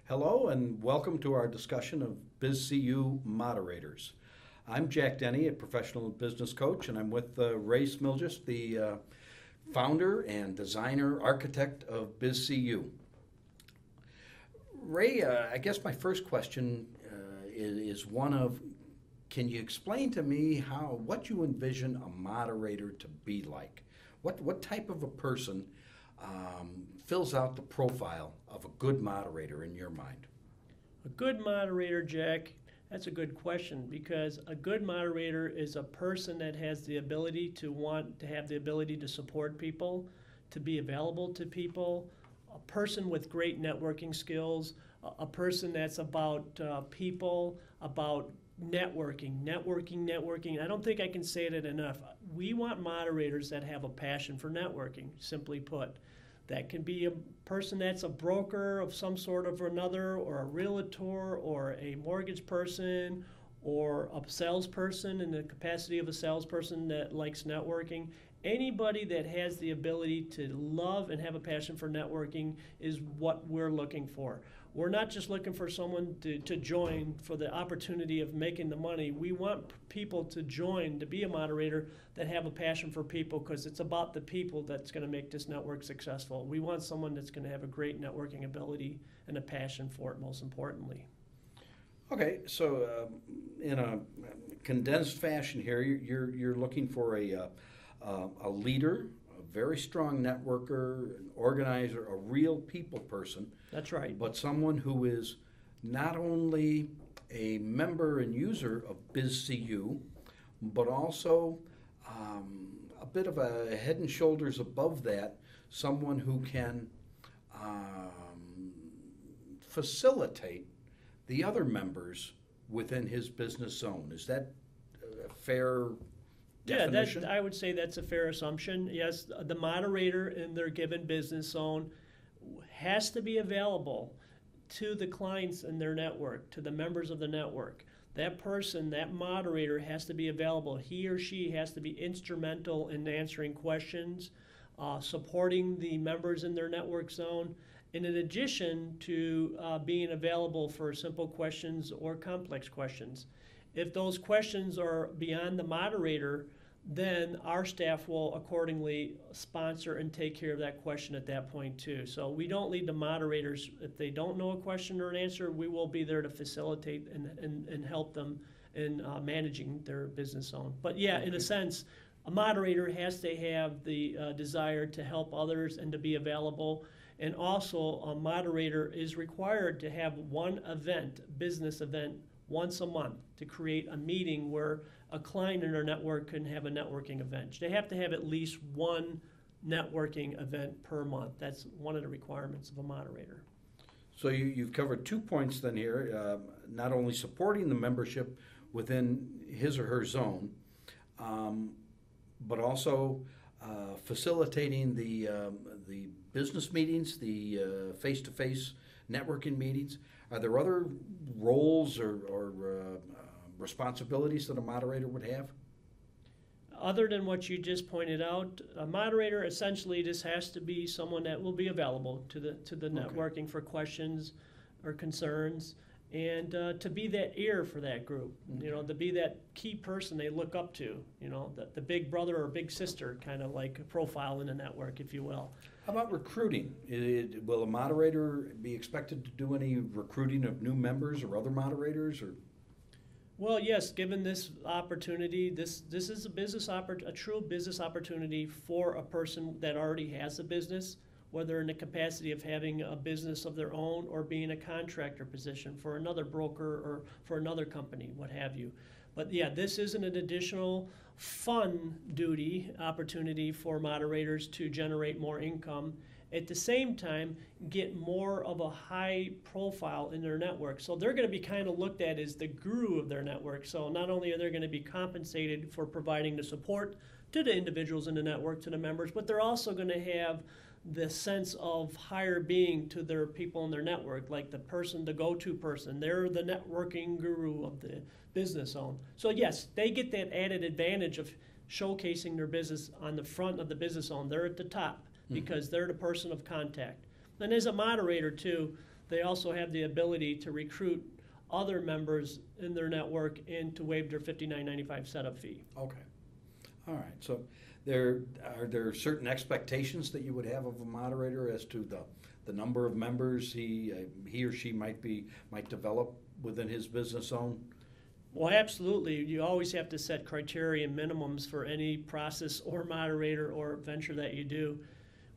Hello and welcome to our discussion of BizCU Moderators. I'm Jack Denny, a professional business coach, and I'm with Ray Smilgis, the founder and designer architect of BizCU. Ray, I guess my first question is one of, can you explain to me what you envision a moderator to be like? What type of a person fills out the profile of a good moderator in your mind? A good moderator, Jack, that's a good question, because a good moderator is a person that has the ability to support people, to be available to people, a person with great networking skills, a person that's about people, about networking. I don't think I can say it enough. We want moderators that have a passion for networking, simply put. That can be a person that's a broker of some sort of another, or a realtor, or a mortgage person, or a salesperson in the capacity of a salesperson that likes networking. Anybody that has the ability to love and have a passion for networking is what we're looking for. We're not just looking for someone to join for the opportunity of making the money. We want people to join, to be a moderator, that have a passion for people, because it's about the people that's going to make this network successful. We want someone that's going to have a great networking ability and a passion for it, most importantly. Okay, so in a condensed fashion here, you're looking for a leader, a very strong networker, an organizer, a real people person. That's right. But someone who is not only a member and user of BizCU, but also a bit of a head and shoulders above that, someone who can facilitate the other members within his business zone. Is that a fair definition? Yeah, I would say that's a fair assumption. Yes, the moderator in their given business zone has to be available to the clients in their network, to the members of the network. That person, that moderator, has to be available. He or she has to be instrumental in answering questions, supporting the members in their network zone, and in addition to being available for simple questions or complex questions. If those questions are beyond the moderator, then our staff will accordingly sponsor and take care of that question at that point too. So we don't lead the moderators. If they don't know a question or an answer, we will be there to facilitate and help them in managing their business zone. But yeah, in a sense, a moderator has to have the desire to help others and to be available. And also, a moderator is required to have one event, business event, once a month, to create a meeting where a client in our network can have a networking event. They have to have at least one networking event per month. That's one of the requirements of a moderator. So you've covered 2 points then here, not only supporting the membership within his or her zone, but also facilitating the business meetings, the face-to-face networking meetings. Are there other roles or responsibilities that a moderator would have? Other than what you just pointed out, a moderator essentially just has to be someone that will be available to the networking for questions or concerns, and to be that ear for that group. You know, to be that key person they look up to. You know, the big brother or big sister kind of like profile in the network, if you will. How about recruiting? Will a moderator be expected to do any recruiting of new members or other moderators, or? Well, yes. Given this opportunity, this is a true business opportunity for a person that already has a business, whether in the capacity of having a business of their own or being a contractor position for another broker or for another company, what have you. But yeah, this isn't an additional fun duty opportunity for moderators to generate more income. At the same time, get more of a high profile in their network. So they're going to be kind of looked at as the guru of their network. So not only are they going to be compensated for providing the support to the individuals in the network, to the members, but they're also going to have the sense of higher being to their people in their network, like the person, the go-to person. They're the networking guru of the business zone. So yes, they get that added advantage of showcasing their business on the front of the business zone. They're at the top because they're the person of contact. And as a moderator too, they also have the ability to recruit other members in their network and to waive their $59.95 setup fee. Okay. All right. So are there certain expectations that you would have of a moderator as to the number of members he or she might develop within his business zone? Well, absolutely. You always have to set criteria and minimums for any process or moderator or venture that you do.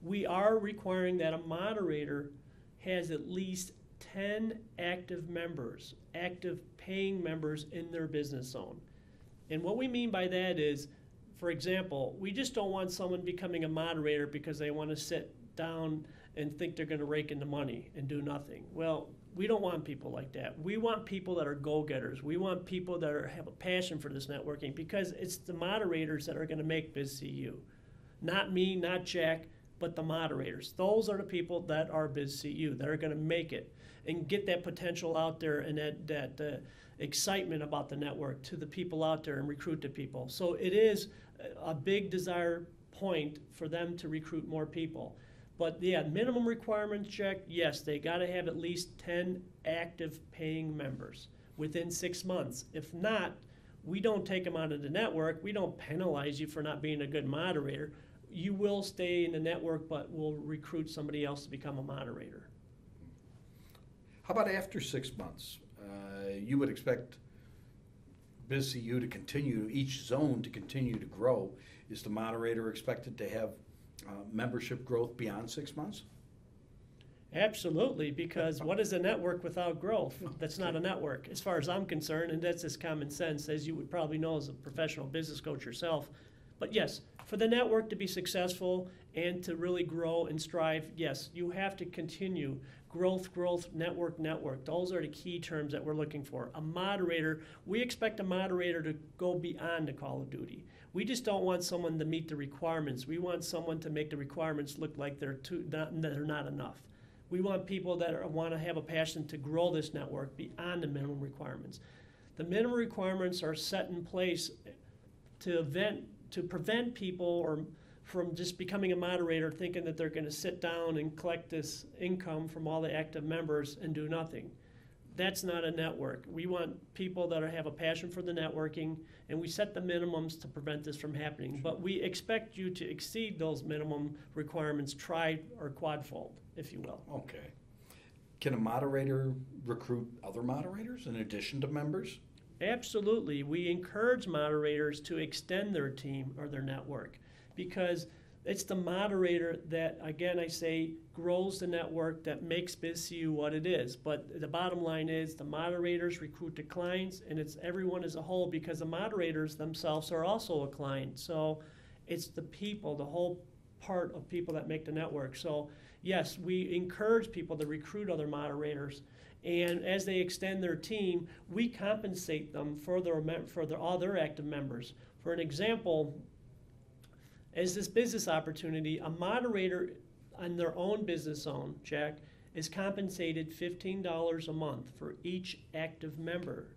We are requiring that a moderator has at least 10 active members, active paying members in their business zone. And what we mean by that is, for example, we just don't want someone becoming a moderator because they want to sit down and think they're going to rake in the money and do nothing. Well, we don't want people like that. We want people that are go-getters. We want people that have a passion for this networking, because it's the moderators that are going to make BizCU. Not me, not Jack, but the moderators. Those are the people that are BizCU, that are going to make it and get that potential out there and that excitement about the network to the people out there and recruit the people. So it is a big desire point for them to recruit more people. But yeah, minimum requirements, Jack, yes, they got to have at least 10 active paying members within 6 months. If not, we don't take them out of the network. We don't penalize you for not being a good moderator. You will stay in the network, but we'll recruit somebody else to become a moderator. How about after 6 months? You would expect BizCU to continue, each zone to continue to grow. Is the moderator expected to have membership growth beyond 6 months? Absolutely, because what is a network without growth? That's not a network, as far as I'm concerned, and that's just common sense, as you would probably know as a professional business coach yourself. But yes, for the network to be successful and to really grow and strive, yes, you have to continue growth, network. Those are the key terms that we're looking for. A moderator, we expect a moderator to go beyond the call of duty. We just don't want someone to meet the requirements. We want someone to make the requirements look like they're not enough. We want people that want to have a passion to grow this network beyond the minimum requirements. The minimum requirements are set in place to prevent people from just becoming a moderator thinking that they're going to sit down and collect this income from all the active members and do nothing. That's not a network. We want people that have a passion for the networking, and we set the minimums to prevent this from happening. But we expect you to exceed those minimum requirements tri or quadfold, if you will. Okay. Can a moderator recruit other moderators in addition to members? Absolutely. We encourage moderators to extend their team or their network, because it's the moderator that, again, I say, grows the network, that makes BizCU what it is. But the bottom line is the moderators recruit the clients, and it's everyone as a whole, because the moderators themselves are also a client. So it's the people, the whole part of people that make the network. So yes, we encourage people to recruit other moderators. And as they extend their team, we compensate them for all their active members. For an example, as this business opportunity, a moderator on their own business zone, Jack, is compensated $15 a month for each active member.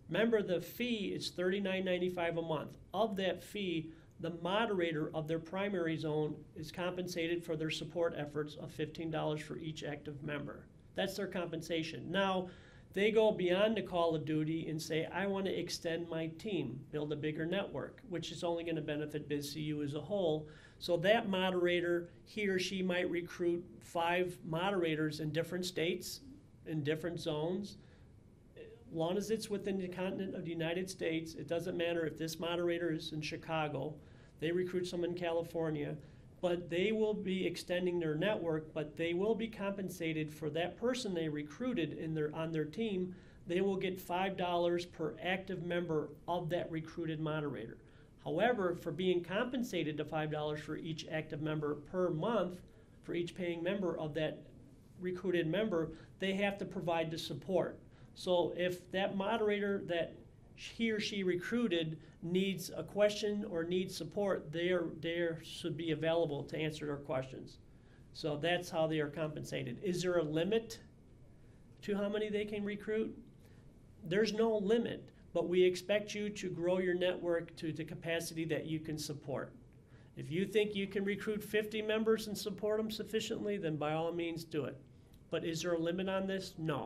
Remember, the fee is $39.95 a month. Of that fee, the moderator of their primary zone is compensated for their support efforts of $15 for each active member. That's their compensation. Now, they go beyond the call of duty and say, I want to extend my team, build a bigger network, which is only going to benefit BizCU as a whole. So that moderator, he or she might recruit 5 moderators in different states, in different zones. As long as it's within the continent of the United States, it doesn't matter if this moderator is in Chicago, they recruit someone in California, but they will be extending their network, but they will be compensated for that person they recruited on their team. They will get $5 per active member of that recruited moderator. However, for being compensated to $5 for each active member per month, for each paying member of that recruited member, they have to provide the support. So if that moderator that he or she recruited needs a question or needs support, they should be available to answer their questions. So that's how they are compensated. Is there a limit to how many they can recruit? There's no limit, but we expect you to grow your network to the capacity that you can support. If you think you can recruit 50 members and support them sufficiently, then by all means do it. But is there a limit on this? No.